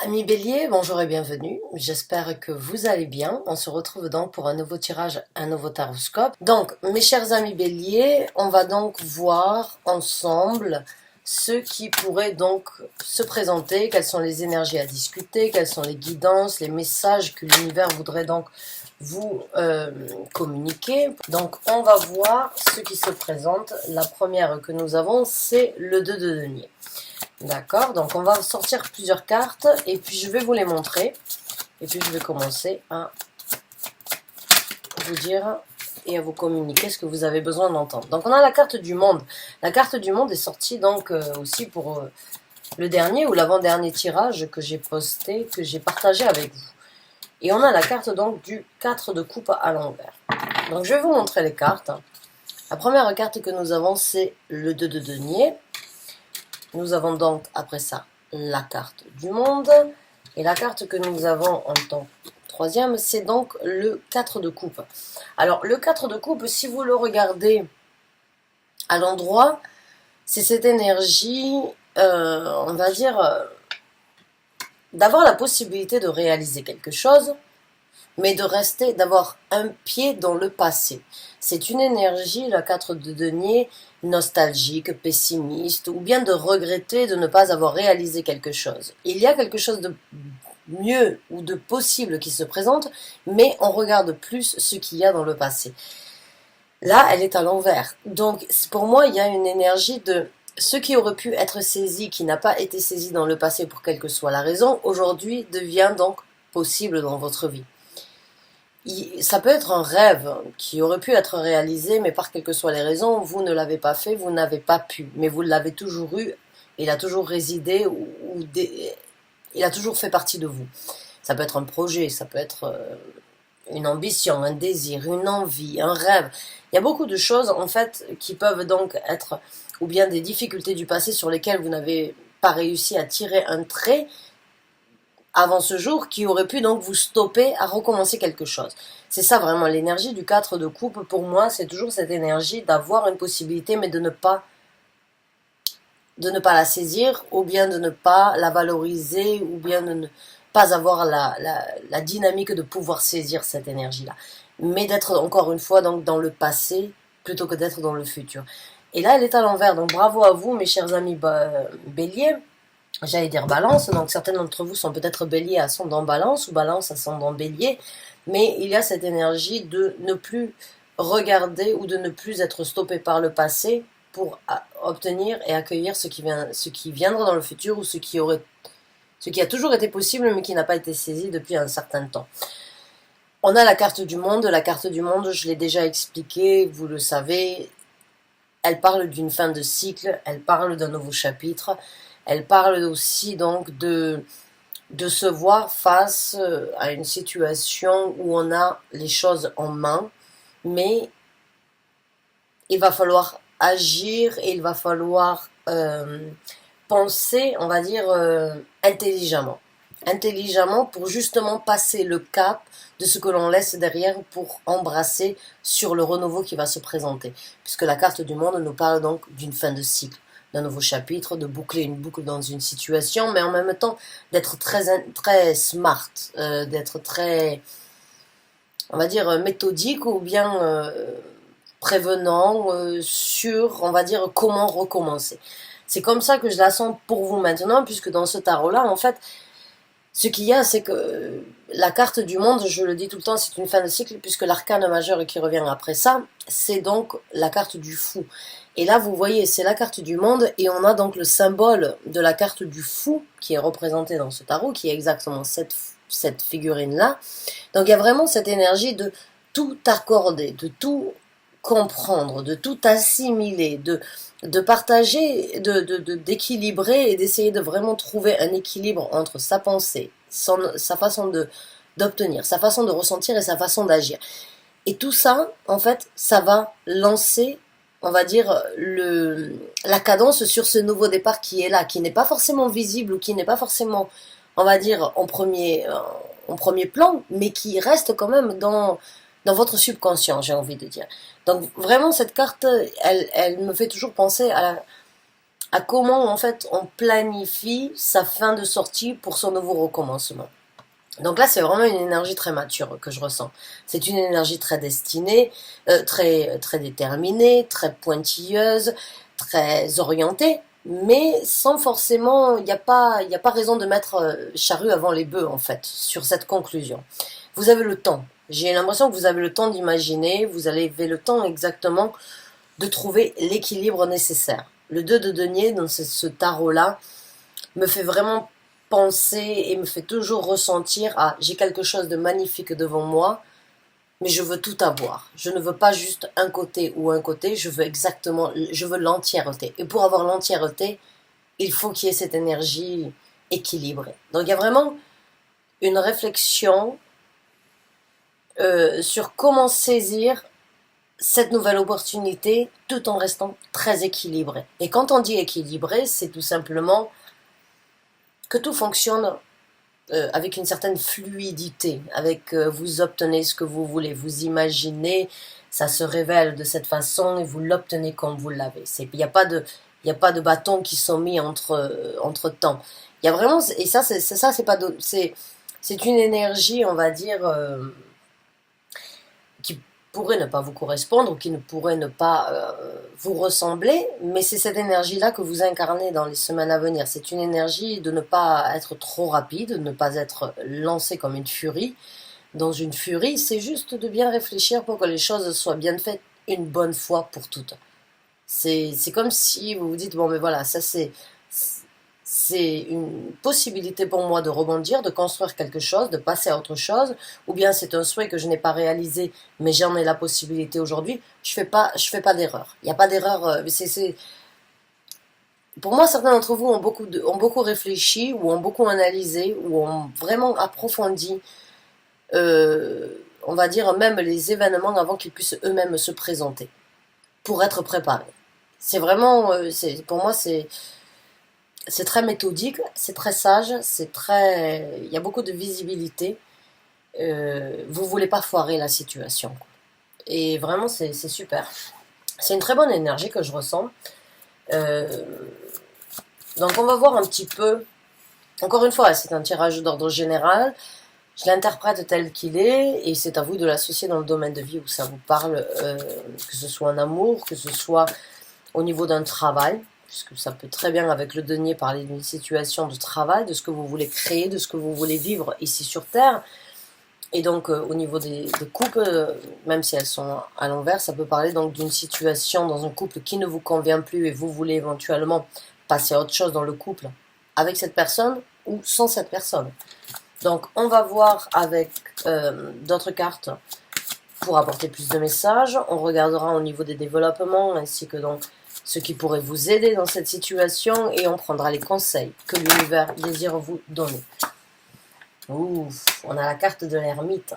Amis Bélier, bonjour et bienvenue. J'espère que vous allez bien. On se retrouve donc pour un nouveau tirage, un nouveau taroscope. Donc, mes chers amis Bélier, on va donc voir ensemble ce qui pourrait donc se présenter, quelles sont les énergies à discuter, quelles sont les guidances, les messages que l'univers voudrait donc vous communiquer. Donc, on va voir ce qui se présente. La première que nous avons, c'est le 2 de denier. D'accord, donc on va sortir plusieurs cartes et puis je vais vous les montrer. Et puis je vais commencer à vous dire et à vous communiquer ce que vous avez besoin d'entendre. Donc on a la carte du monde. La carte du monde est sortie donc aussi pour le dernier ou l'avant-dernier tirage que j'ai posté, que j'ai partagé avec vous. Et on a la carte donc du 4 de coupe à l'envers. Donc je vais vous montrer les cartes. La première carte que nous avons, c'est le 2 de denier. Nous avons donc après ça la carte du monde. Et la carte que nous avons en tant que troisième, c'est donc le 4 de coupe. Alors le 4 de coupe, si vous le regardez à l'endroit, c'est cette énergie, on va dire, d'avoir la possibilité de réaliser quelque chose, mais de rester, d'avoir un pied dans le passé. C'est une énergie, la 4 de denier, nostalgique, pessimiste, ou bien de regretter de ne pas avoir réalisé quelque chose. Il y a quelque chose de mieux ou de possible qui se présente, mais on regarde plus ce qu'il y a dans le passé. Là, elle est à l'envers. Donc, pour moi, il y a une énergie de ce qui aurait pu être saisi, qui n'a pas été saisi dans le passé pour quelle que soit la raison, aujourd'hui devient donc possible dans votre vie. Ça peut être un rêve qui aurait pu être réalisé, mais par quelles que soient les raisons, vous ne l'avez pas fait, vous n'avez pas pu. Mais vous l'avez toujours eu, il a toujours résidé, il a toujours fait partie de vous. Ça peut être un projet, ça peut être une ambition, un désir, une envie, un rêve. Il y a beaucoup de choses, en fait, qui peuvent donc être, ou bien des difficultés du passé sur lesquelles vous n'avez pas réussi à tirer un trait, avant ce jour, qui aurait pu donc vous stopper à recommencer quelque chose. C'est ça vraiment l'énergie du 4 de coupe. Pour moi, c'est toujours cette énergie d'avoir une possibilité, mais de ne pas la saisir, ou bien de ne pas la valoriser, ou bien de ne pas avoir la dynamique de pouvoir saisir cette énergie-là. Mais d'être encore une fois donc dans le passé, plutôt que d'être dans le futur. Et là, elle est à l'envers. Donc bravo à vous, mes chers amis Bélier. J'allais dire balance, donc certains d'entre vous sont peut-être bélier ascendant balance ou balance ascendant bélier, mais il y a cette énergie de ne plus regarder ou de ne plus être stoppé par le passé pour obtenir et accueillir ce qui viendra dans le futur ou ce qui a toujours été possible mais qui n'a pas été saisi depuis un certain temps. On a la carte du monde, je l'ai déjà expliqué, vous le savez, elle parle d'une fin de cycle, elle parle d'un nouveau chapitre. Elle parle aussi donc de se voir face à une situation où on a les choses en main, mais il va falloir agir et il va falloir penser, on va dire, intelligemment. Intelligemment pour justement passer le cap de ce que l'on laisse derrière pour embrasser sur le renouveau qui va se présenter. Puisque la carte du monde nous parle donc d'une fin de cycle, d'un nouveau chapitre, de boucler une boucle dans une situation, mais en même temps d'être très smart, d'être très, on va dire, méthodique ou bien prévenant sur, on va dire, comment recommencer. C'est comme ça que je la sens pour vous maintenant, puisque dans ce tarot-là, en fait, ce qu'il y a, c'est que la carte du monde, je le dis tout le temps, c'est une fin de cycle, puisque l'arcane majeur qui revient après ça, c'est donc la carte du fou. Et là, vous voyez, c'est la carte du monde, et on a donc le symbole de la carte du fou, qui est représenté dans ce tarot, qui est exactement cette figurine-là. Donc il y a vraiment cette énergie de tout accorder, de tout comprendre, de tout assimiler, de partager, d'équilibrer et d'essayer de vraiment trouver un équilibre entre sa pensée, sa façon d'obtenir, sa façon de ressentir et sa façon d'agir. Et tout ça, en fait, ça va lancer, on va dire, la cadence sur ce nouveau départ qui est là, qui n'est pas forcément visible ou qui n'est pas forcément, on va dire, en premier plan, mais qui reste quand même dans votre subconscient, j'ai envie de dire. Donc vraiment, cette carte, elle me fait toujours penser à comment en fait on planifie sa fin de sortie pour son nouveau recommencement. Donc là, c'est vraiment une énergie très mature que je ressens. C'est une énergie très destinée, très déterminée, très pointilleuse, très orientée, mais sans forcément, il y a pas raison de mettre charrue avant les bœufs en fait sur cette conclusion. Vous avez le temps. J'ai l'impression que vous avez le temps d'imaginer, vous avez le temps exactement de trouver l'équilibre nécessaire. Le 2 de denier dans ce tarot-là me fait vraiment penser et me fait toujours ressentir j'ai quelque chose de magnifique devant moi, mais je veux tout avoir. Je ne veux pas juste un côté ou un côté, je veux l'entièreté. Et pour avoir l'entièreté, il faut qu'il y ait cette énergie équilibrée. Donc il y a vraiment une réflexion sur comment saisir cette nouvelle opportunité tout en restant très équilibré. Et quand on dit équilibré, c'est tout simplement que tout fonctionne avec une certaine fluidité, avec vous obtenez ce que vous voulez, vous imaginez, ça se révèle de cette façon et vous l'obtenez comme vous l'avez. Il n'y a pas de, il y a pas de bâtons qui sont mis entre temps. Il y a vraiment, et ça, c'est pas, c'est une énergie, on va dire, qui pourrait ne pas vous correspondre ou qui ne pourrait ne pas vous ressembler, mais c'est cette énergie-là que vous incarnez dans les semaines à venir. C'est une énergie de ne pas être trop rapide, de ne pas être lancé comme une furie. Dans une furie, c'est juste de bien réfléchir pour que les choses soient bien faites une bonne fois pour toutes. C'est comme si vous vous dites, bon mais voilà, ça c'est une possibilité pour moi de rebondir, de construire quelque chose, de passer à autre chose, ou bien c'est un souhait que je n'ai pas réalisé, mais j'en ai la possibilité aujourd'hui. Je fais pas d'erreur. Il n'y a pas d'erreur. Pour moi, certains d'entre vous ont beaucoup réfléchi, ou ont beaucoup analysé, ou ont vraiment approfondi, on va dire même les événements avant qu'ils puissent eux-mêmes se présenter, pour être préparés. C'est vraiment, pour moi, c'est très méthodique, c'est très sage, il y a beaucoup de visibilité. Vous voulez pas foirer la situation, quoi. Et vraiment, c'est super. C'est une très bonne énergie que je ressens. Euh, donc, on va voir un petit peu. Encore une fois, c'est un tirage d'ordre général. Je l'interprète tel qu'il est, et c'est à vous de l'associer dans le domaine de vie où ça vous parle, que ce soit en amour, que ce soit au niveau d'un travail, puisque ça peut très bien, avec le denier, parler d'une situation de travail, de ce que vous voulez créer, de ce que vous voulez vivre ici sur Terre. Et donc, au niveau des couples, même si elles sont à l'envers, ça peut parler donc d'une situation dans un couple qui ne vous convient plus et vous voulez éventuellement passer à autre chose dans le couple avec cette personne ou sans cette personne. Donc, on va voir avec d'autres cartes pour apporter plus de messages. On regardera au niveau des développements ainsi que donc ce qui pourrait vous aider dans cette situation et on prendra les conseils que l'univers désire vous donner. Ouf, on a la carte de l'ermite.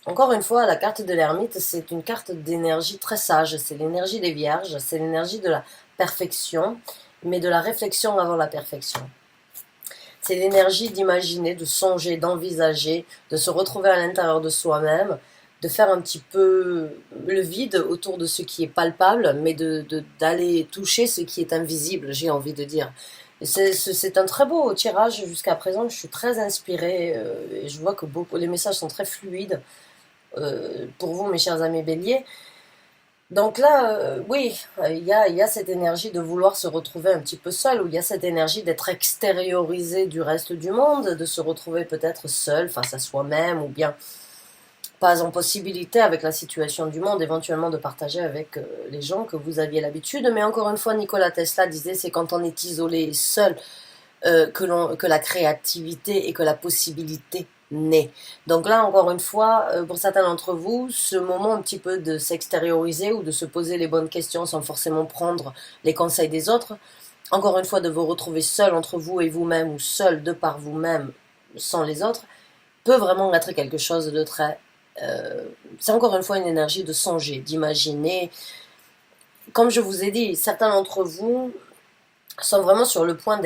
Encore une fois, la carte de l'ermite, c'est une carte d'énergie très sage. C'est l'énergie des vierges, c'est l'énergie de la perfection, mais de la réflexion avant la perfection. C'est l'énergie d'imaginer, de songer, d'envisager, de se retrouver à l'intérieur de soi-même, de faire un petit peu le vide autour de ce qui est palpable, mais d'aller toucher ce qui est invisible, j'ai envie de dire. C'est un très beau tirage jusqu'à présent, je suis très inspirée et je vois que les messages sont très fluides pour vous, mes chers amis béliers. Donc là, oui, il y a cette énergie de vouloir se retrouver un petit peu seul, ou il y a cette énergie d'être extériorisé du reste du monde, de se retrouver peut-être seul face à soi-même, ou bien pas en possibilité avec la situation du monde, éventuellement de partager avec les gens que vous aviez l'habitude. Mais encore une fois, Nikola Tesla disait, c'est quand on est isolé et seul que la créativité et que la possibilité naît. Donc là, encore une fois, pour certains d'entre vous, ce moment un petit peu de s'extérioriser ou de se poser les bonnes questions sans forcément prendre les conseils des autres, encore une fois, de vous retrouver seul entre vous et vous-même ou seul de par vous-même sans les autres, peut vraiment être quelque chose de très... c'est encore une fois une énergie de songer, d'imaginer. Comme je vous ai dit, certains d'entre vous sont vraiment sur le point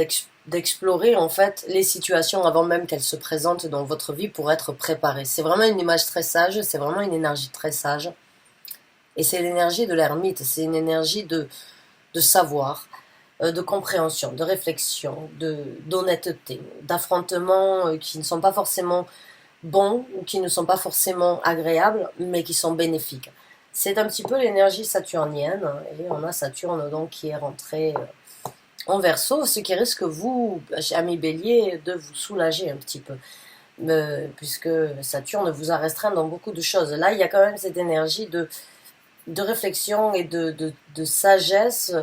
d'explorer en fait les situations avant même qu'elles se présentent dans votre vie pour être préparés. C'est vraiment une image très sage, c'est vraiment une énergie très sage. Et c'est l'énergie de l'ermite, c'est une énergie de savoir. de compréhension, de réflexion, d'honnêteté, d'affrontements qui ne sont pas forcément bons ou qui ne sont pas forcément agréables, mais qui sont bénéfiques. C'est un petit peu l'énergie saturnienne, et on a Saturne donc qui est rentré en Verseau, ce qui risque vous, amis Bélier, de vous soulager un petit peu, puisque Saturne vous a restreint dans beaucoup de choses. Là, il y a quand même cette énergie de réflexion et de sagesse,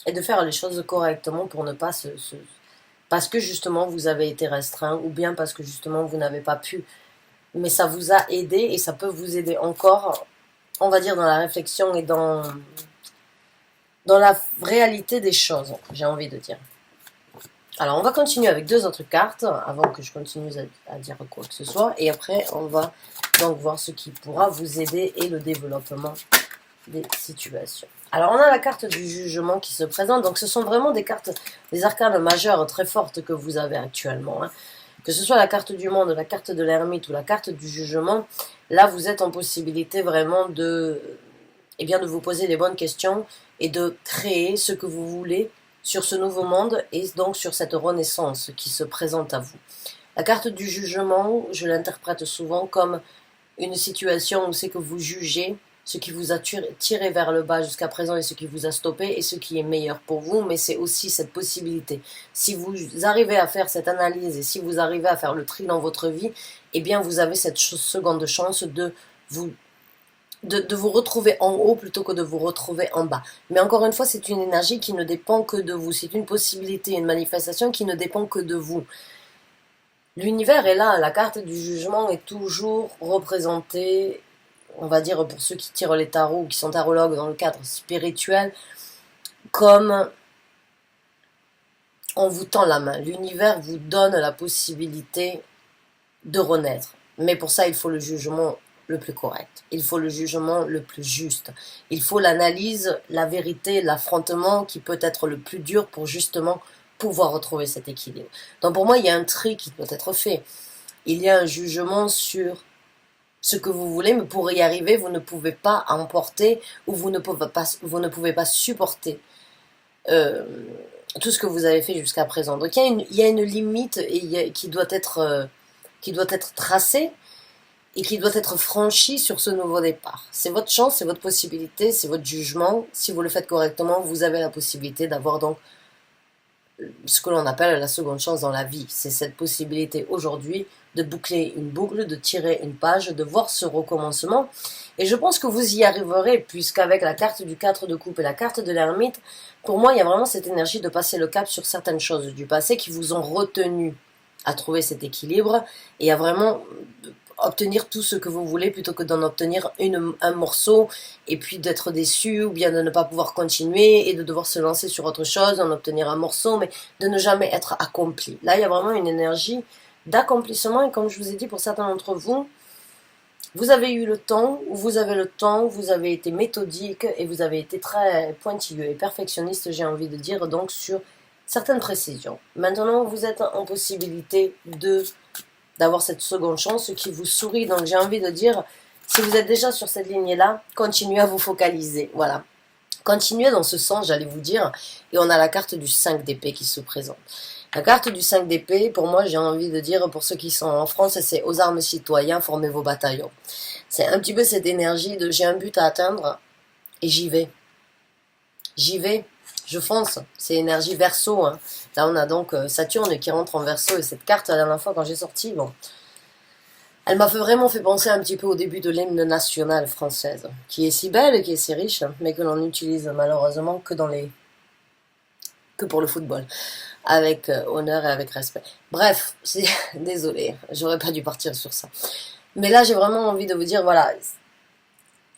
et de faire les choses correctement pour ne pas parce que justement vous avez été restreint, ou bien parce que justement vous n'avez pas pu. Mais ça vous a aidé et ça peut vous aider encore, on va dire, dans la réflexion et dans la réalité des choses, j'ai envie de dire. Alors, on va continuer avec 2 autres cartes, avant que je continue à dire quoi que ce soit. Et après, on va donc voir ce qui pourra vous aider et le développement des situations. Alors, on a la carte du jugement qui se présente. Donc, ce sont vraiment des cartes, des arcanes majeures très fortes que vous avez actuellement. Hein. Que ce soit la carte du monde, la carte de l'ermite ou la carte du jugement, là, vous êtes en possibilité vraiment de vous poser les bonnes questions et de créer ce que vous voulez sur ce nouveau monde et donc sur cette renaissance qui se présente à vous. La carte du jugement, je l'interprète souvent comme une situation où c'est que vous jugez ce qui vous a tiré vers le bas jusqu'à présent et ce qui vous a stoppé et ce qui est meilleur pour vous, mais c'est aussi cette possibilité. Si vous arrivez à faire cette analyse et si vous arrivez à faire le tri dans votre vie, eh bien vous avez cette seconde chance de vous retrouver en haut plutôt que de vous retrouver en bas. Mais encore une fois, c'est une énergie qui ne dépend que de vous. C'est une possibilité, une manifestation qui ne dépend que de vous. L'univers est là. La carte du jugement est toujours représentée, on va dire pour ceux qui tirent les tarots ou qui sont tarologues dans le cadre spirituel, comme on vous tend la main. L'univers vous donne la possibilité de renaître. Mais pour ça, il faut le jugement le plus correct. Il faut le jugement le plus juste. Il faut l'analyse, la vérité, l'affrontement qui peut être le plus dur pour justement pouvoir retrouver cet équilibre. Donc pour moi, il y a un tri qui doit être fait. Il y a un jugement sur ce que vous voulez, mais pour y arriver, vous ne pouvez pas emporter ou vous ne pouvez pas supporter tout ce que vous avez fait jusqu'à présent. Donc il y a une limite qui doit être tracée et qui doit être franchie sur ce nouveau départ. C'est votre chance, c'est votre possibilité, c'est votre jugement. Si vous le faites correctement, vous avez la possibilité d'avoir donc ce que l'on appelle la seconde chance dans la vie. C'est cette possibilité aujourd'hui de boucler une boucle, de tirer une page, de voir ce recommencement. Et je pense que vous y arriverez, puisqu'avec la carte du 4 de coupe et la carte de l'ermite, pour moi, il y a vraiment cette énergie de passer le cap sur certaines choses du passé qui vous ont retenu à trouver cet équilibre et à vraiment obtenir tout ce que vous voulez plutôt que d'en obtenir un morceau et puis d'être déçu ou bien de ne pas pouvoir continuer et de devoir se lancer sur autre chose, d'en obtenir un morceau, mais de ne jamais être accompli. Là, il y a vraiment une énergie d'accomplissement et comme je vous ai dit, pour certains d'entre vous, vous avez eu le temps, ou vous avez le temps, vous avez été méthodique et vous avez été très pointilleux et perfectionniste, j'ai envie de dire, donc sur certaines précisions. Maintenant, vous êtes en possibilité d'avoir cette seconde chance qui vous sourit. Donc j'ai envie de dire, si vous êtes déjà sur cette lignée-là, continuez à vous focaliser. Voilà. Continuez dans ce sens, j'allais vous dire. Et on a la carte du 5 d'épée qui se présente. La carte du 5 d'épée, pour moi, j'ai envie de dire, pour ceux qui sont en France, c'est aux armes citoyens, formez vos bataillons. C'est un petit peu cette énergie de j'ai un but à atteindre et j'y vais. J'y vais. Je fonce, c'est énergie Verseau. Hein. Là, on a donc Saturne qui rentre en Verseau. Et cette carte, la dernière fois, quand j'ai sorti, bon, elle m'a vraiment fait penser un petit peu au début de l'hymne national française, qui est si belle et qui est si riche, mais que l'on utilise malheureusement que pour le football, avec honneur et avec respect. Bref, désolé, j'aurais pas dû partir sur ça. Mais là, j'ai vraiment envie de vous dire, voilà,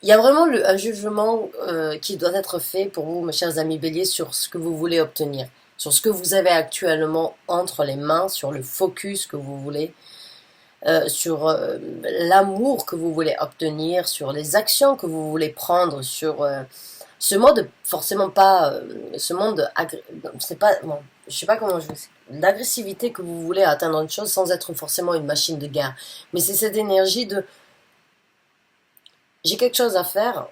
il y a vraiment un jugement qui doit être fait pour vous, mes chers amis béliers, sur ce que vous voulez obtenir, sur ce que vous avez actuellement entre les mains, sur le focus que vous voulez, sur l'amour que vous voulez obtenir, sur les actions que vous voulez prendre, sur ce mode, forcément pas, ce monde, c'est pas, bon, je sais pas comment je veux dire, l'agressivité que vous voulez atteindre une chose sans être forcément une machine de guerre, mais c'est cette énergie de j'ai quelque chose à faire,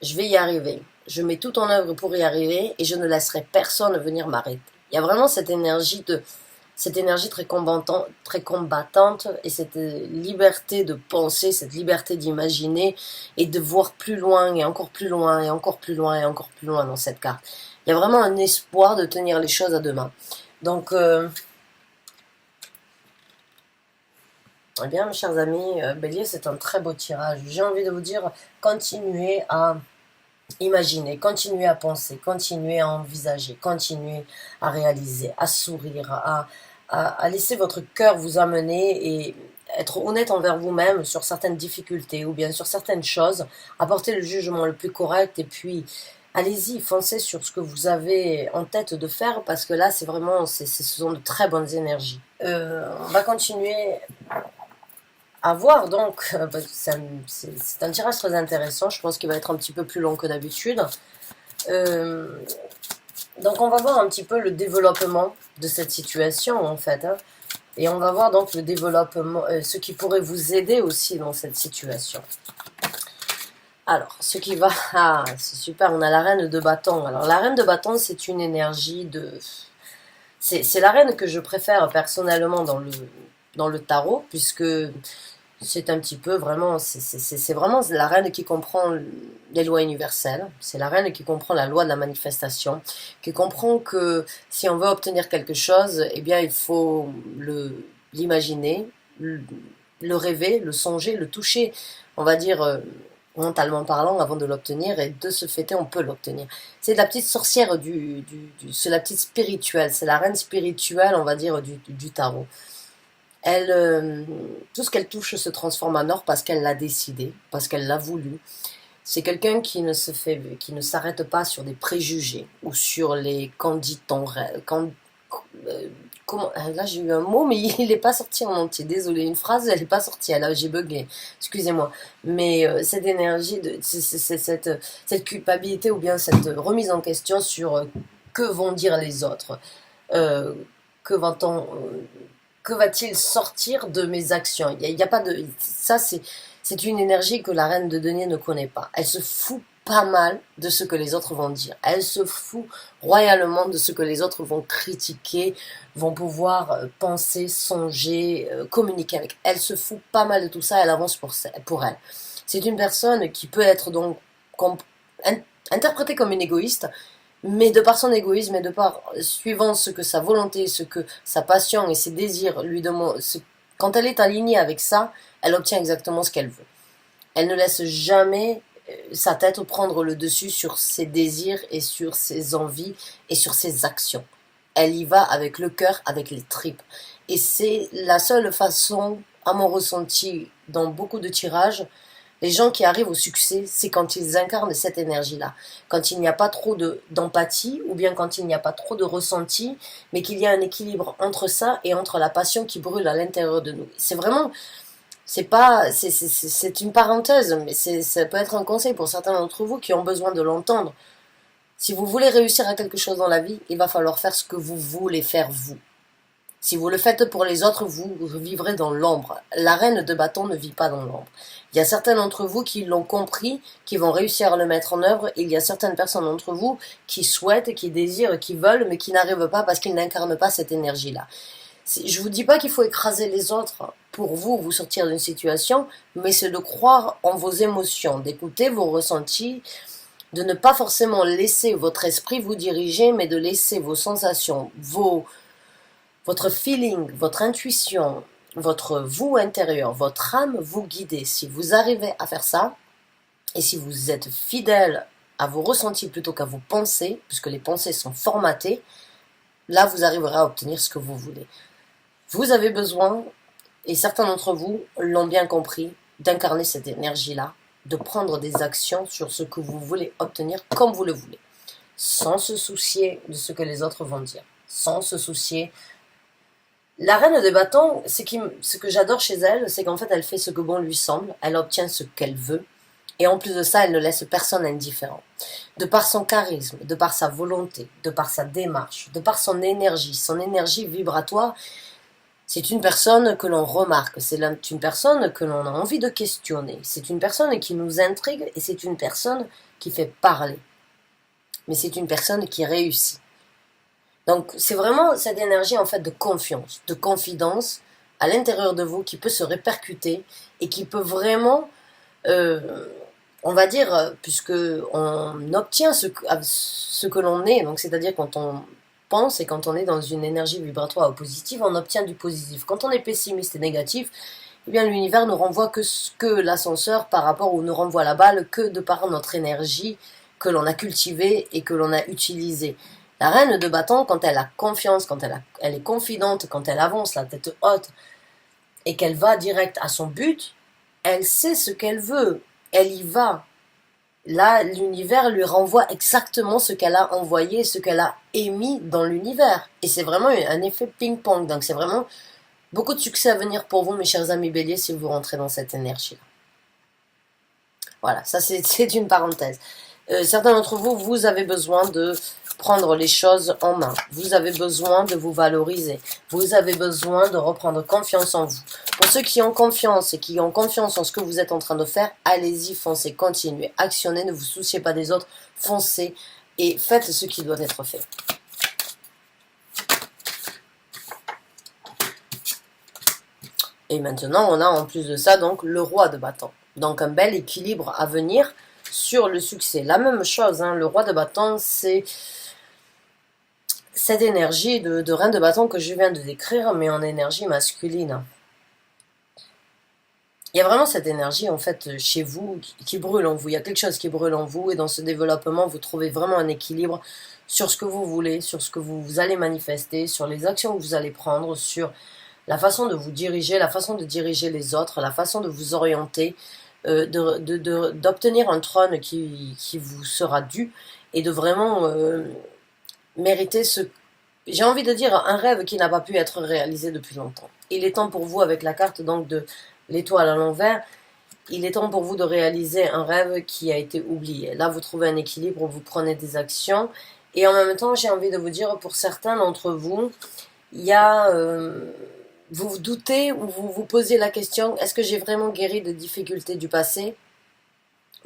je vais y arriver. je mets tout en œuvre pour y arriver et je ne laisserai personne venir m'arrêter. Il y a vraiment cette énergie très combattante et cette liberté de penser, cette liberté d'imaginer et de voir plus loin et encore plus loin et encore plus loin et encore plus loin dans cette carte. Il y a vraiment un espoir de tenir les choses à deux mains. Donc, eh bien, mes chers amis, Bélier, c'est un très beau tirage. J'ai envie de vous dire, continuez à imaginer, continuez à penser, continuez à envisager, continuez à réaliser, à sourire, à laisser votre cœur vous amener et être honnête envers vous-même sur certaines difficultés ou bien sur certaines choses, apporter le jugement le plus correct et puis allez-y, foncez sur ce que vous avez en tête de faire parce que là, c'est vraiment, ce sont de très bonnes énergies. On va continuer à voir donc, c'est un tirage très intéressant, je pense qu'il va être un petit peu plus long que d'habitude. Donc on va voir un petit peu le développement de cette situation en fait, hein. Et on va voir donc le développement, ce qui pourrait vous aider aussi dans cette situation. Alors, ce qui va... Ah, c'est super, on a la reine de bâton. Alors la reine de bâton, c'est une énergie de... C'est la reine que je préfère personnellement dans le tarot, puisque c'est un petit peu vraiment, c'est vraiment la reine qui comprend les lois universelles, c'est la reine qui comprend la loi de la manifestation, qui comprend que si on veut obtenir quelque chose, eh bien il faut l'imaginer, le rêver, le songer, le toucher, on va dire mentalement parlant avant de l'obtenir, et de ce fait on peut l'obtenir. C'est la petite sorcière c'est la petite spirituelle, c'est la reine spirituelle, on va dire, du tarot. Elle, tout ce qu'elle touche se transforme en or parce qu'elle l'a décidé, parce qu'elle l'a voulu. C'est quelqu'un qui ne s'arrête pas sur des préjugés ou sur les candidats. Là j'ai eu un mot mais il n'est pas sorti en entier. Désolée, une phrase elle n'est pas sortie. Là j'ai bugué. Excusez-moi. Mais cette énergie, cette culpabilité ou bien cette remise en question sur que vont dire les autres, que va-t-on que va-t-il sortir de mes actions? Il y a pas de... Ça, c'est une énergie que la reine de denier ne connaît pas. Elle se fout pas mal de ce que les autres vont dire. Elle se fout royalement de ce que les autres vont critiquer, vont pouvoir penser, songer, communiquer avec. Elle se fout pas mal de tout ça, elle avance pour elle. C'est une personne qui peut être donc interprétée comme une égoïste, mais de par son égoïsme et de par suivant ce que sa volonté, ce que sa passion et ses désirs lui demandent, quand elle est alignée avec ça, elle obtient exactement ce qu'elle veut. Elle ne laisse jamais sa tête prendre le dessus sur ses désirs et sur ses envies et sur ses actions. Elle y va avec le cœur, avec les tripes. Et c'est la seule façon, à mon ressenti, dans beaucoup de tirages, les gens qui arrivent au succès, c'est quand ils incarnent cette énergie-là. Quand il n'y a pas trop d'empathie, ou bien quand il n'y a pas trop de ressenti, mais qu'il y a un équilibre entre ça et entre la passion qui brûle à l'intérieur de nous. C'est vraiment... C'est une parenthèse, mais ça peut être un conseil pour certains d'entre vous qui ont besoin de l'entendre. Si vous voulez réussir à quelque chose dans la vie, il va falloir faire ce que vous voulez faire vous. Si vous le faites pour les autres, vous vivrez dans l'ombre. La reine de bâton ne vit pas dans l'ombre. Il y a certains d'entre vous qui l'ont compris, qui vont réussir à le mettre en œuvre. Il y a certaines personnes d'entre vous qui souhaitent, qui désirent, qui veulent, mais qui n'arrivent pas parce qu'ils n'incarnent pas cette énergie-là. Je vous dis pas qu'il faut écraser les autres pour vous sortir d'une situation, mais c'est de croire en vos émotions, d'écouter vos ressentis, de ne pas forcément laisser votre esprit vous diriger, mais de laisser vos sensations, votre feeling, votre intuition, votre vous intérieur, votre âme vous guider. Si vous arrivez à faire ça, et si vous êtes fidèle à vos ressentis plutôt qu'à vos pensées, puisque les pensées sont formatées, là vous arriverez à obtenir ce que vous voulez. Vous avez besoin, et certains d'entre vous l'ont bien compris, d'incarner cette énergie-là, de prendre des actions sur ce que vous voulez obtenir comme vous le voulez, sans se soucier de ce que les autres vont dire, sans se soucier. La reine des bâtons, ce que j'adore chez elle, c'est qu'en fait elle fait ce que bon lui semble, elle obtient ce qu'elle veut, et en plus de ça, elle ne laisse personne indifférent. De par son charisme, de par sa volonté, de par sa démarche, de par son énergie vibratoire, c'est une personne que l'on remarque, c'est une personne que l'on a envie de questionner, c'est une personne qui nous intrigue et c'est une personne qui fait parler. mais c'est une personne qui réussit. Donc c'est vraiment cette énergie en fait de confiance, de confidence à l'intérieur de vous qui peut se répercuter et qui peut vraiment, on va dire, puisque on obtient ce que l'on est, donc c'est-à-dire quand on pense et quand on est dans une énergie vibratoire positive, on obtient du positif. Quand on est pessimiste et négatif, eh bien l'univers ne renvoie que l'ascenseur par rapport, ou ne renvoie la balle que de par notre énergie que l'on a cultivée et que l'on a utilisée. La reine de bâton, quand elle a confiance, quand elle est confidente, quand elle avance la tête haute et qu'elle va direct à son but, elle sait ce qu'elle veut, elle y va. Là, l'univers lui renvoie exactement ce qu'elle a envoyé, ce qu'elle a émis dans l'univers. Et c'est vraiment un effet ping-pong. Donc c'est vraiment beaucoup de succès à venir pour vous, mes chers amis béliers, si vous rentrez dans cette énergie-là. Voilà, ça c'est une parenthèse. Certains d'entre vous, vous avez besoin de prendre les choses en main. Vous avez besoin de vous valoriser. Vous avez besoin de reprendre confiance en vous. Pour ceux qui ont confiance et qui ont confiance en ce que vous êtes en train de faire, allez-y, foncez, continuez, actionnez, ne vous souciez pas des autres, foncez et faites ce qui doit être fait. Et maintenant, on a en plus de ça donc le roi de bâton. Donc un bel équilibre à venir sur le succès. La même chose, hein, le roi de bâton, c'est cette énergie de reine de bâton que je viens de décrire, mais en énergie masculine. Il y a vraiment cette énergie, en fait, chez vous, qui brûle en vous. Il y a quelque chose qui brûle en vous, et dans ce développement, vous trouvez vraiment un équilibre sur ce que vous voulez, sur ce que vous allez manifester, sur les actions que vous allez prendre, sur la façon de vous diriger, la façon de diriger les autres, la façon de vous orienter, d'obtenir un trône qui vous sera dû, et de vraiment mériter ce... J'ai envie de dire un rêve qui n'a pas pu être réalisé depuis longtemps. Il est temps pour vous, avec la carte donc de l'étoile à l'envers, il est temps pour vous de réaliser un rêve qui a été oublié. Là, vous trouvez un équilibre, vous prenez des actions, et en même temps, j'ai envie de vous dire, pour certains d'entre vous, il y a... vous vous doutez ou vous vous posez la question, est-ce que j'ai vraiment guéri de difficultés du passé?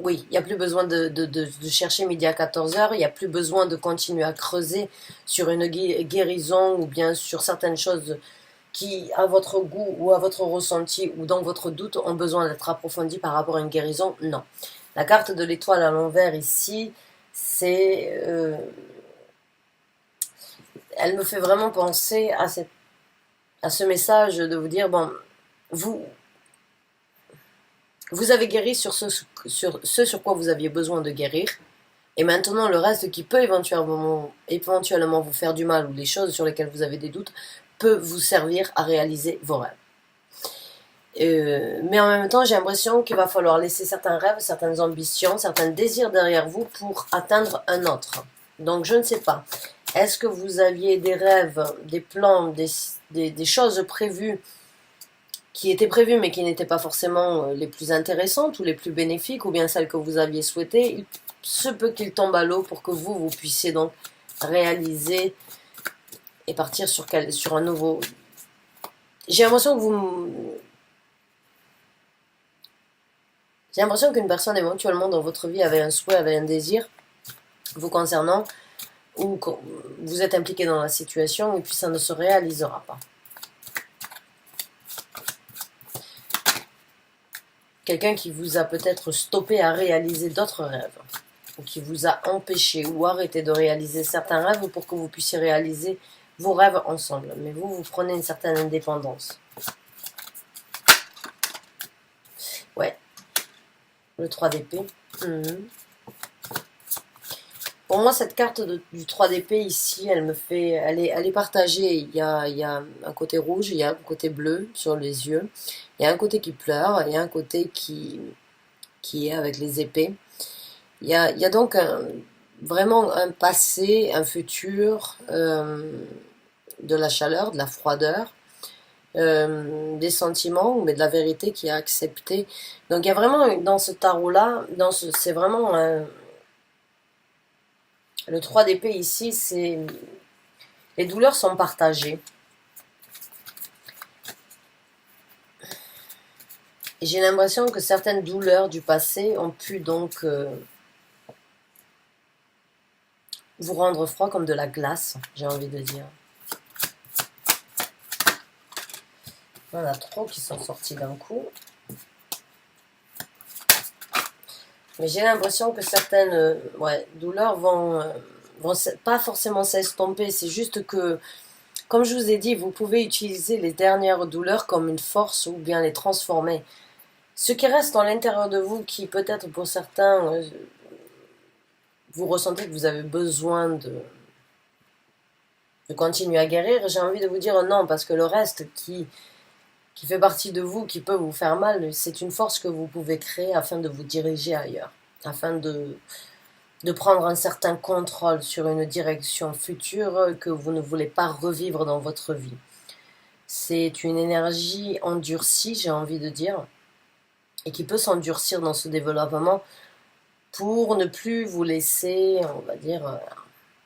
Oui, il n'y a plus besoin de chercher midi à 14 heures, il n'y a plus besoin de continuer à creuser sur une guérison ou bien sur certaines choses qui, à votre goût ou à votre ressenti ou dans votre doute, ont besoin d'être approfondies par rapport à une guérison. Non. La carte de l'étoile à l'envers ici, c'est... elle me fait vraiment penser à ce message de vous dire, bon, vous avez guéri sur ce sur quoi vous aviez besoin de guérir. Et maintenant, le reste qui peut éventuellement vous faire du mal, ou les choses sur lesquelles vous avez des doutes, peut vous servir à réaliser vos rêves. Mais en même temps, j'ai l'impression qu'il va falloir laisser certains rêves, certaines ambitions, certains désirs derrière vous pour atteindre un autre. Donc, je ne sais pas. Est-ce que vous aviez des rêves, des plans, des choses prévues qui étaient prévues mais qui n'étaient pas forcément les plus intéressantes ou les plus bénéfiques, ou bien celles que vous aviez souhaitées? Il se peut qu'il tombe à l'eau pour que vous puissiez donc réaliser et partir sur un nouveau... J'ai l'impression qu'une personne éventuellement dans votre vie avait un souhait, avait un désir vous concernant, ou vous êtes impliqué dans la situation et puis ça ne se réalisera pas. Quelqu'un qui vous a peut-être stoppé à réaliser d'autres rêves, ou qui vous a empêché ou arrêté de réaliser certains rêves pour que vous puissiez réaliser vos rêves ensemble. Mais vous prenez une certaine indépendance. Ouais. Le 3 d'épée. Pour moi, cette carte du 3 d'épée ici, elle est partagée. Il y a un côté rouge, il y a un côté bleu sur les yeux. Il y a un côté qui pleure, il y a un côté qui est avec les épées. Il y a donc vraiment un passé, un futur, de la chaleur, de la froideur, des sentiments, mais de la vérité qui est acceptée. Donc il y a vraiment dans ce tarot-là, c'est vraiment le 3 d'épée ici, c'est les douleurs sont partagées. Et j'ai l'impression que certaines douleurs du passé ont pu donc vous rendre froid comme de la glace, j'ai envie de dire. Il y en a trop qui sont sortis d'un coup. Mais j'ai l'impression que certaines douleurs vont pas forcément s'estomper. C'est juste que, comme je vous ai dit, vous pouvez utiliser les dernières douleurs comme une force ou bien les transformer. Ce qui reste dans l'intérieur de vous, qui peut-être pour certains, vous ressentez que vous avez besoin de continuer à guérir, j'ai envie de vous dire non, parce que le reste qui fait partie de vous, qui peut vous faire mal, c'est une force que vous pouvez créer afin de vous diriger ailleurs, afin de prendre un certain contrôle sur une direction future que vous ne voulez pas revivre dans votre vie. C'est une énergie endurcie, j'ai envie de dire, et qui peut s'endurcir dans ce développement pour ne plus vous laisser, on va dire,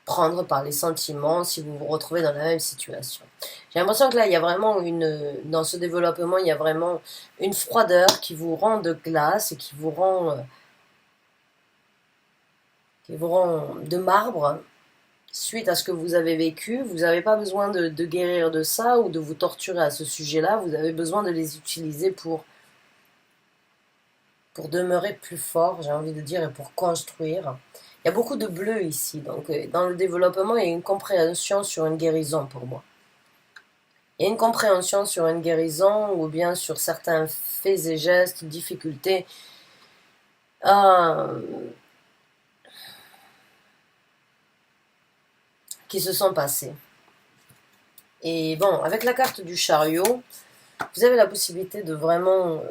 prendre par les sentiments si vous vous retrouvez dans la même situation. J'ai l'impression que là, il y a vraiment dans ce développement, il y a vraiment une froideur qui vous rend de glace et qui vous rend de marbre suite à ce que vous avez vécu. Vous n'avez pas besoin de guérir de ça ou de vous torturer à ce sujet-là. Vous avez besoin de les utiliser pour demeurer plus fort, j'ai envie de dire, et pour construire. Il y a beaucoup de bleu ici, donc dans le développement, il y a une compréhension sur une guérison pour moi. Il y a une compréhension sur une guérison ou bien sur certains faits et gestes, difficultés qui se sont passés. Et bon, avec la carte du chariot, vous avez la possibilité de vraiment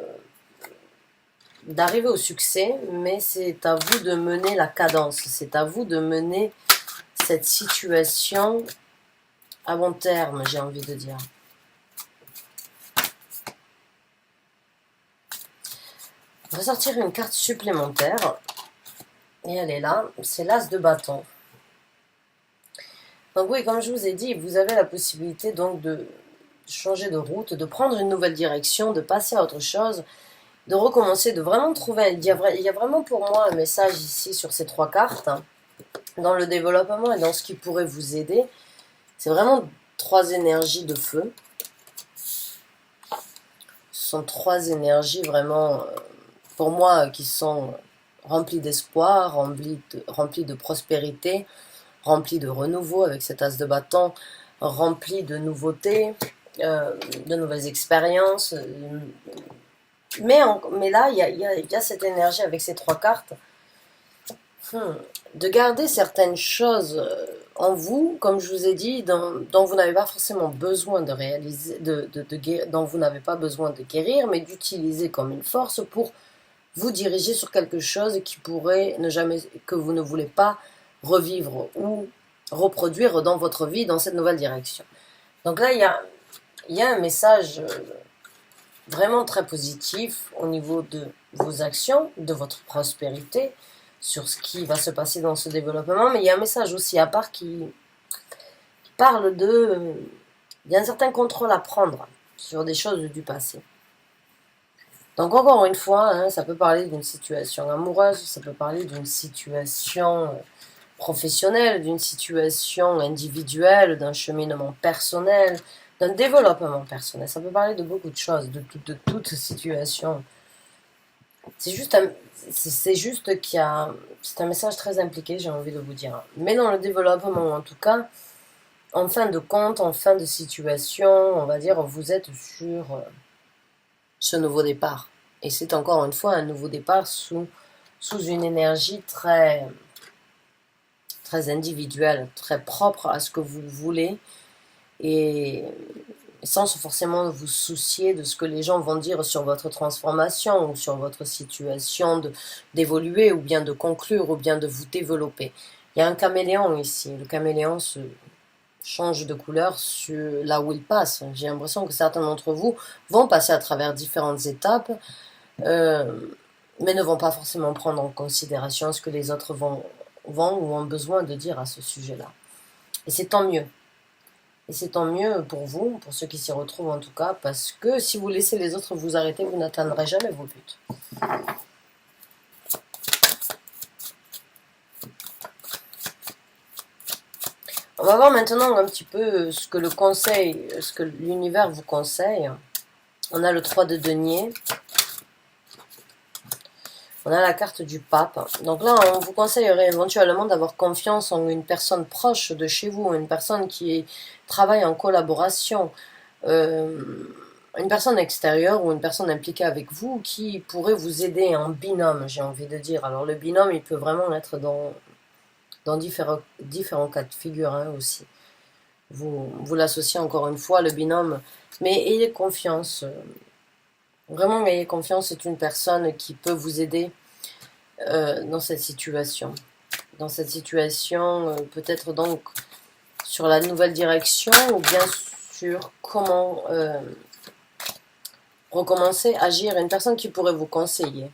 d'arriver au succès, mais c'est à vous de mener la cadence, c'est à vous de mener cette situation à bon terme, j'ai envie de dire. On va sortir une carte supplémentaire, et elle est là, c'est l'As de bâton. Donc oui, comme je vous ai dit, vous avez la possibilité donc de changer de route, de prendre une nouvelle direction, de passer à autre chose, de recommencer, de vraiment trouver. Il y a vraiment pour moi un message ici sur ces trois cartes, hein, dans le développement et dans ce qui pourrait vous aider. C'est vraiment trois énergies de feu. Ce sont trois énergies vraiment, pour moi, qui sont remplies d'espoir, remplies de prospérité, remplies de renouveau avec cet as de bâton, remplies de nouveautés, de nouvelles expériences. Mais là, il y a cette énergie avec ces trois cartes. De garder certaines choses en vous, comme je vous ai dit, dont vous n'avez pas forcément besoin de réaliser, dont vous n'avez pas besoin de guérir, mais d'utiliser comme une force pour vous diriger sur quelque chose qui pourrait que vous ne voulez pas revivre ou reproduire dans votre vie, dans cette nouvelle direction. Donc là, il y a un message vraiment très positif au niveau de vos actions, de votre prospérité, sur ce qui va se passer dans ce développement, mais il y a un message aussi à part qui parle il y a un certain contrôle à prendre sur des choses du passé. Donc encore une fois, hein, ça peut parler d'une situation amoureuse, ça peut parler d'une situation professionnelle, d'une situation individuelle, d'un cheminement personnel, d'un développement personnel. Ça peut parler de beaucoup de choses, de toute situation. C'est juste qu'il y a... C'est un message très impliqué, j'ai envie de vous dire. Mais dans le développement, en tout cas, en fin de compte, en fin de situation, on va dire, vous êtes sur ce nouveau départ. Et c'est encore une fois un nouveau départ sous une énergie très individuelle, très propre à ce que vous voulez. Et sans forcément vous soucier de ce que les gens vont dire sur votre transformation ou sur votre situation d'évoluer ou bien de conclure ou bien de vous développer. Il y a un caméléon ici. Le caméléon se change de couleur là où il passe. J'ai l'impression que certains d'entre vous vont passer à travers différentes étapes, mais ne vont pas forcément prendre en considération ce que les autres vont ou ont besoin de dire à ce sujet-là. Et c'est tant mieux. Et c'est tant mieux pour vous, pour ceux qui s'y retrouvent en tout cas, parce que si vous laissez les autres vous arrêter, vous n'atteindrez jamais vos buts. On va voir maintenant un petit peu ce que le conseil, ce que l'univers vous conseille. On a le 3 de denier. On a la carte du pape. Donc là, on vous conseillerait éventuellement d'avoir confiance en une personne proche de chez vous, une personne qui travaille en collaboration, une personne extérieure ou une personne impliquée avec vous qui pourrait vous aider en binôme, j'ai envie de dire. Alors le binôme, il peut vraiment être dans différents cas de figure hein, aussi. Vous l'associez encore une fois, le binôme, mais ayez confiance. Vraiment, ayez confiance, c'est une personne qui peut vous aider dans cette situation. Dans cette situation, peut-être donc sur la nouvelle direction ou bien sur comment recommencer à agir. Une personne qui pourrait vous conseiller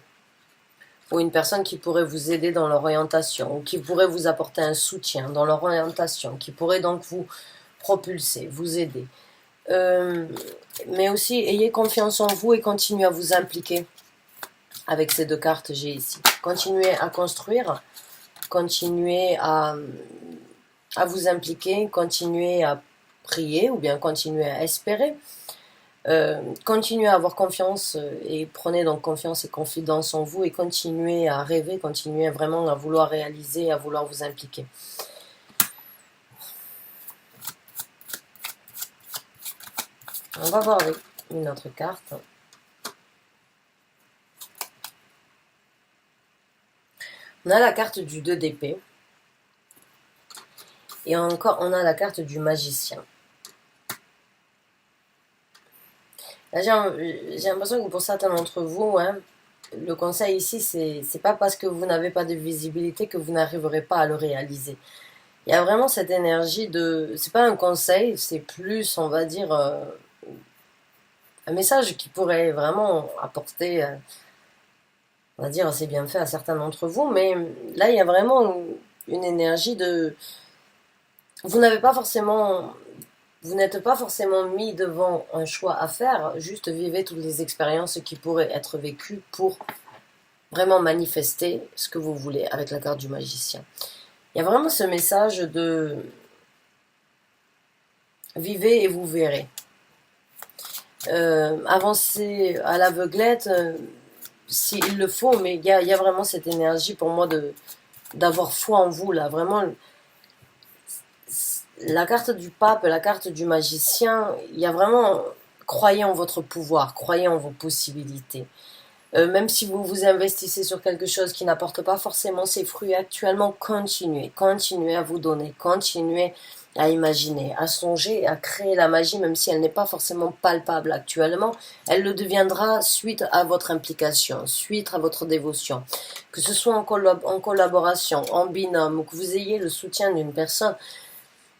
ou une personne qui pourrait vous aider dans l'orientation ou qui pourrait vous apporter un soutien dans l'orientation, qui pourrait donc vous propulser, vous aider. Mais aussi, ayez confiance en vous et continuez à vous impliquer. Avec ces deux cartes, j'ai ici. Continuez à construire, continuez à vous impliquer, continuez à prier ou bien continuez à espérer. Continuez à avoir confiance et prenez donc confiance et confidence en vous et continuez à rêver, continuez vraiment à vouloir réaliser, à vouloir vous impliquer. On va voir avec une autre carte. On a la carte du 2 d'épée. Et encore, on a la carte du magicien. Là, j'ai l'impression que pour certains d'entre vous, hein, le conseil ici, c'est pas parce que vous n'avez pas de visibilité que vous n'arriverez pas à le réaliser. Il y a vraiment cette énergie de... C'est pas un conseil, c'est plus, on va dire, un message qui pourrait vraiment apporter, on va dire, c'est bien fait à certains d'entre vous, mais là, il y a vraiment une énergie de... Vous n'avez pas forcément... Vous n'êtes pas forcément mis devant un choix à faire, juste vivez toutes les expériences qui pourraient être vécues pour vraiment manifester ce que vous voulez avec la carte du magicien. Il y a vraiment ce message de vivez et vous verrez. Avancez à l'aveuglette s'il le faut, mais il y a vraiment cette énergie pour moi d'avoir foi en vous là, vraiment. La carte du pape, la carte du magicien, il y a vraiment, croyez en votre pouvoir, croyez en vos possibilités. Même si vous vous investissez sur quelque chose qui n'apporte pas forcément ses fruits actuellement, continuez à vous donner, continuez à imaginer, à songer, à créer la magie, même si elle n'est pas forcément palpable actuellement, elle le deviendra suite à votre implication, suite à votre dévotion. Que ce soit en collaboration, en binôme, ou que vous ayez le soutien d'une personne,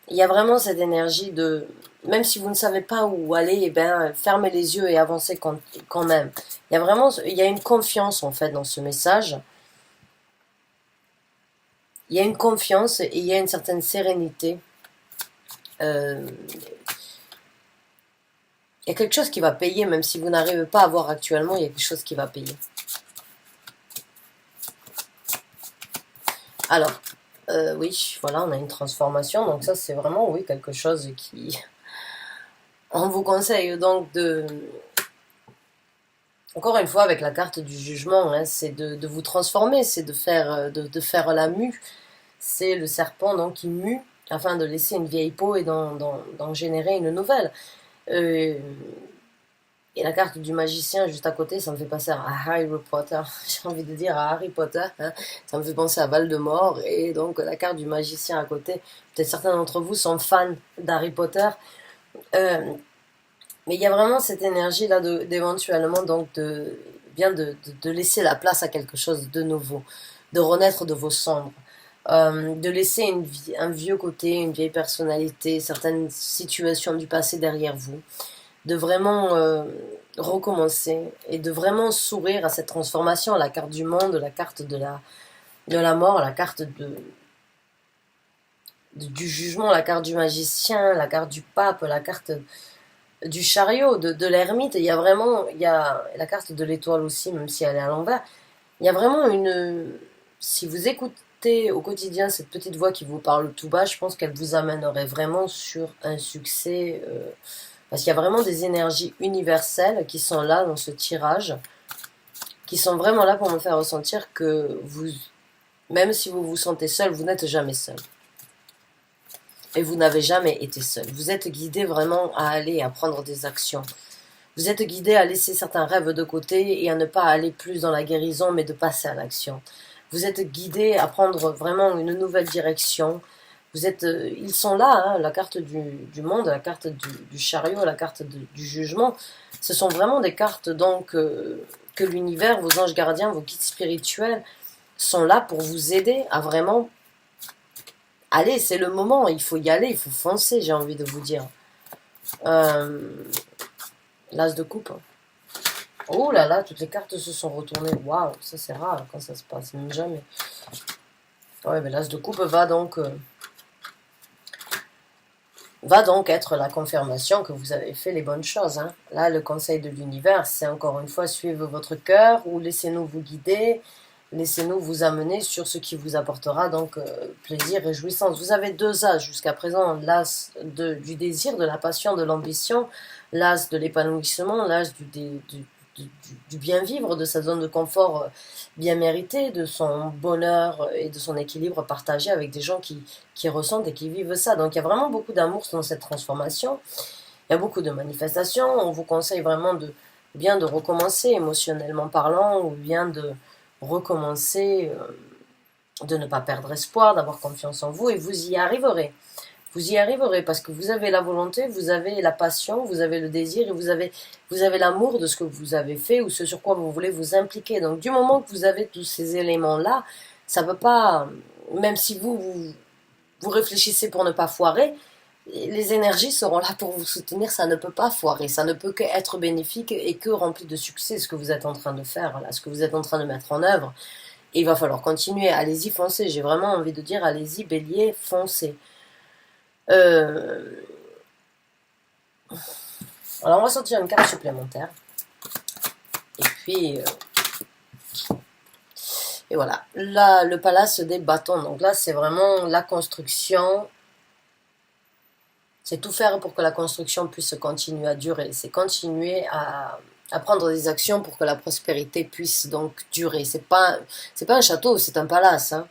il y a vraiment cette énergie de, même si vous ne savez pas où aller, eh ben, fermez les yeux et avancez quand même. Il y a vraiment, il y a une confiance en fait dans ce message. Il y a une confiance et il y a une certaine sérénité. Il y a quelque chose qui va payer, même si vous n'arrivez pas à voir actuellement, il y a quelque chose qui va payer. Alors, oui, voilà, on a une transformation, donc ça c'est vraiment, oui, quelque chose qui... On vous conseille donc de... Encore une fois, avec la carte du jugement, hein, c'est de vous transformer, c'est de faire la mue. C'est le serpent donc qui mue afin de laisser une vieille peau et d'en générer une nouvelle. Et la carte du magicien juste à côté, ça me fait penser à Harry Potter. J'ai envie de dire à Harry Potter. Hein. Ça me fait penser à Voldemort. Et donc la carte du magicien à côté. Peut-être certains d'entre vous sont fans d'Harry Potter. Mais il y a vraiment cette énergie là d'éventuellement donc de laisser la place à quelque chose de nouveau, de renaître de vos cendres, de laisser un vieux côté, une vieille personnalité, certaines situations du passé derrière vous, de vraiment recommencer et de vraiment sourire à cette transformation, la carte du monde, la carte de la mort, la carte du jugement, la carte du magicien, la carte du pape, la carte du chariot, de l'ermite. Il y a vraiment, il y a la carte de l'étoile aussi, même si elle est à l'envers. Il y a vraiment une... Si vous écoutez écoutez au quotidien cette petite voix qui vous parle tout bas, je pense qu'elle vous amènerait vraiment sur un succès, parce qu'il y a vraiment des énergies universelles qui sont là dans ce tirage, qui sont vraiment là pour me faire ressentir que vous, même si vous vous sentez seul, vous n'êtes jamais seul. Et vous n'avez jamais été seul. Vous êtes guidé vraiment à aller, à prendre des actions. Vous êtes guidé à laisser certains rêves de côté et à ne pas aller plus dans la guérison, mais de passer à l'action. Vous êtes guidé à prendre vraiment une nouvelle direction. Vous êtes, ils sont là, hein, la carte du monde, la carte du chariot, la carte du jugement. Ce sont vraiment des cartes donc que l'univers, vos anges gardiens, vos guides spirituels sont là pour vous aider à vraiment aller. C'est le moment, il faut y aller, il faut foncer, j'ai envie de vous dire. L'as de coupe. Oh là là, toutes les cartes se sont retournées. Waouh, ça c'est rare quand ça se passe, même jamais. Ouais, mais l'as de coupe va donc être la confirmation que vous avez fait les bonnes choses. Hein. Là, le conseil de l'univers, c'est encore une fois, suivez votre cœur ou laissez-nous vous guider, laissez-nous vous amener sur ce qui vous apportera donc plaisir et jouissance. Vous avez deux as jusqu'à présent, l'as du désir, de la passion, de l'ambition, l'as de l'épanouissement, l'as du bien vivre, de sa zone de confort bien méritée, de son bonheur et de son équilibre partagé avec des gens qui ressentent et qui vivent ça. Donc il y a vraiment beaucoup d'amour dans cette transformation. Il y a beaucoup de manifestations. On vous conseille vraiment de bien de recommencer émotionnellement parlant ou bien de recommencer, de ne pas perdre espoir, d'avoir confiance en vous et vous y arriverez. Vous y arriverez parce que vous avez la volonté, vous avez la passion, vous avez le désir et vous avez l'amour de ce que vous avez fait ou ce sur quoi vous voulez vous impliquer. Donc du moment que vous avez tous ces éléments-là, ça ne peut pas, même si vous réfléchissez pour ne pas foirer, les énergies seront là pour vous soutenir, ça ne peut pas foirer, ça ne peut qu'être bénéfique et que rempli de succès ce que vous êtes en train de faire, là, ce que vous êtes en train de mettre en œuvre. Et il va falloir continuer, allez-y, foncez, j'ai vraiment envie de dire, allez-y, bélier, foncez. Alors on va sortir une carte supplémentaire. Et puis... et voilà. Là, le palace des bâtons. Donc là, c'est vraiment la construction. C'est tout faire pour que la construction puisse continuer à durer. C'est continuer à prendre des actions pour que la prospérité puisse donc durer. C'est pas un château, c'est un palace. Hein.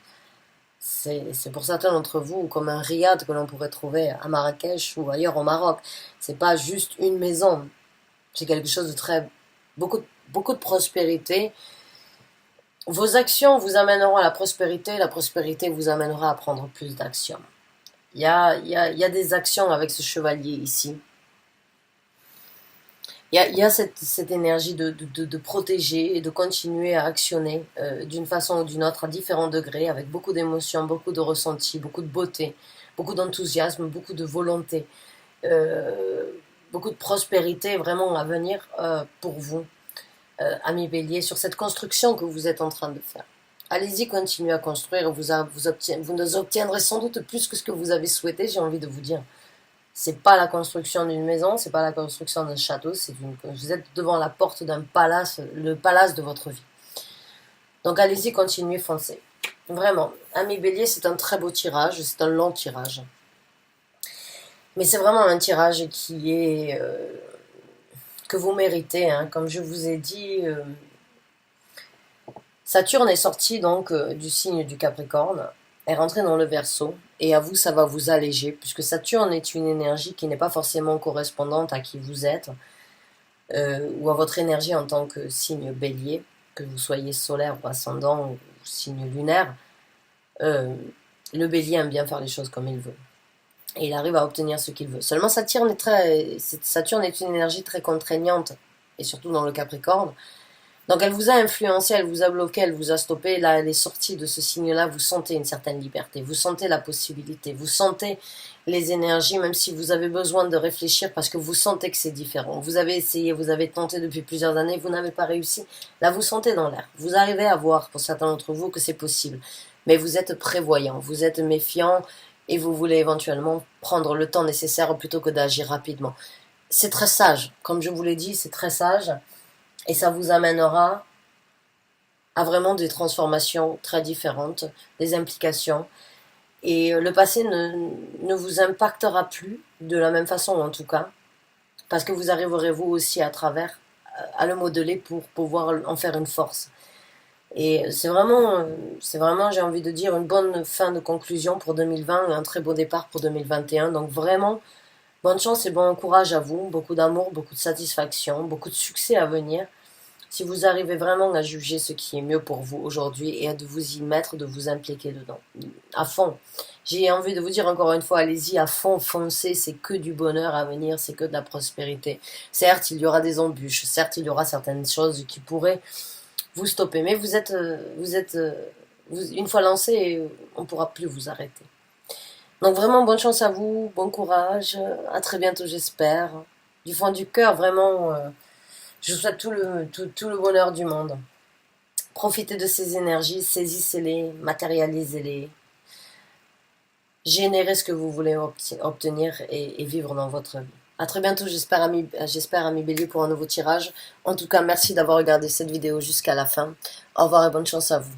C'est pour certains d'entre vous comme un riad que l'on pourrait trouver à Marrakech ou ailleurs au Maroc. C'est pas juste une maison. C'est quelque chose de très... beaucoup de prospérité. Vos actions vous amèneront à la prospérité vous amènera à prendre plus d'actions. Il y a des actions avec ce chevalier ici. Il y a cette énergie de protéger et de continuer à actionner d'une façon ou d'une autre à différents degrés, avec beaucoup d'émotions, beaucoup de ressentis, beaucoup de beauté, beaucoup d'enthousiasme, beaucoup de volonté, beaucoup de prospérité vraiment à venir pour vous, amis bélier, sur cette construction que vous êtes en train de faire. Allez-y, continuez à construire, vous obtiendrez sans doute plus que ce que vous avez souhaité, j'ai envie de vous dire. C'est pas la construction d'une maison, c'est pas la construction d'un château, vous êtes devant la porte d'un palace, le palace de votre vie. Donc allez-y, continuez, foncez. Vraiment, ami bélier, c'est un très beau tirage, c'est un long tirage. Mais c'est vraiment un tirage qui est... que vous méritez, hein. Comme je vous ai dit... Saturne est sorti donc du signe du Capricorne, est rentré dans le Verseau, et à vous ça va vous alléger, puisque Saturne est une énergie qui n'est pas forcément correspondante à qui vous êtes, ou à votre énergie en tant que signe bélier, que vous soyez solaire ou ascendant ou signe lunaire. Le bélier aime bien faire les choses comme il veut. Et il arrive à obtenir ce qu'il veut. Seulement Saturne est une énergie très contraignante, et surtout dans le Capricorne. Donc elle vous a influencé, elle vous a bloqué, elle vous a stoppé. Là, elle est sortie de ce signe-là. Vous sentez une certaine liberté, vous sentez la possibilité, vous sentez les énergies, même si vous avez besoin de réfléchir parce que vous sentez que c'est différent. Vous avez essayé, vous avez tenté depuis plusieurs années, vous n'avez pas réussi. Là, vous sentez dans l'air. Vous arrivez à voir, pour certains d'entre vous, que c'est possible. Mais vous êtes prévoyant, vous êtes méfiant et vous voulez éventuellement prendre le temps nécessaire plutôt que d'agir rapidement. C'est très sage. Comme je vous l'ai dit, c'est très sage. Et ça vous amènera a vraiment des transformations très différentes, des implications. Et le passé ne vous impactera plus de la même façon en tout cas, parce que vous arriverez vous aussi à travers à le modeler pour pouvoir en faire une force. Et c'est vraiment, j'ai envie de dire, une bonne fin de conclusion pour 2020 et un très beau départ pour 2021. Donc vraiment, bonne chance et bon courage à vous, beaucoup d'amour, beaucoup de satisfaction, beaucoup de succès à venir. Si vous arrivez vraiment à juger ce qui est mieux pour vous aujourd'hui et à de vous y mettre, de vous impliquer dedans, à fond. J'ai envie de vous dire encore une fois, allez-y à fond, foncez, c'est que du bonheur à venir, c'est que de la prospérité. Certes, il y aura des embûches, certes, il y aura certaines choses qui pourraient vous stopper, mais une fois lancé, on ne pourra plus vous arrêter. Donc vraiment, bonne chance à vous, bon courage, à très bientôt j'espère. Du fond du cœur, vraiment, je vous souhaite tout le bonheur du monde. Profitez de ces énergies, saisissez-les, matérialisez-les. Générez ce que vous voulez obtenir et vivre dans votre vie. A très bientôt, j'espère, ami Bélier, pour un nouveau tirage. En tout cas, merci d'avoir regardé cette vidéo jusqu'à la fin. Au revoir et bonne chance à vous.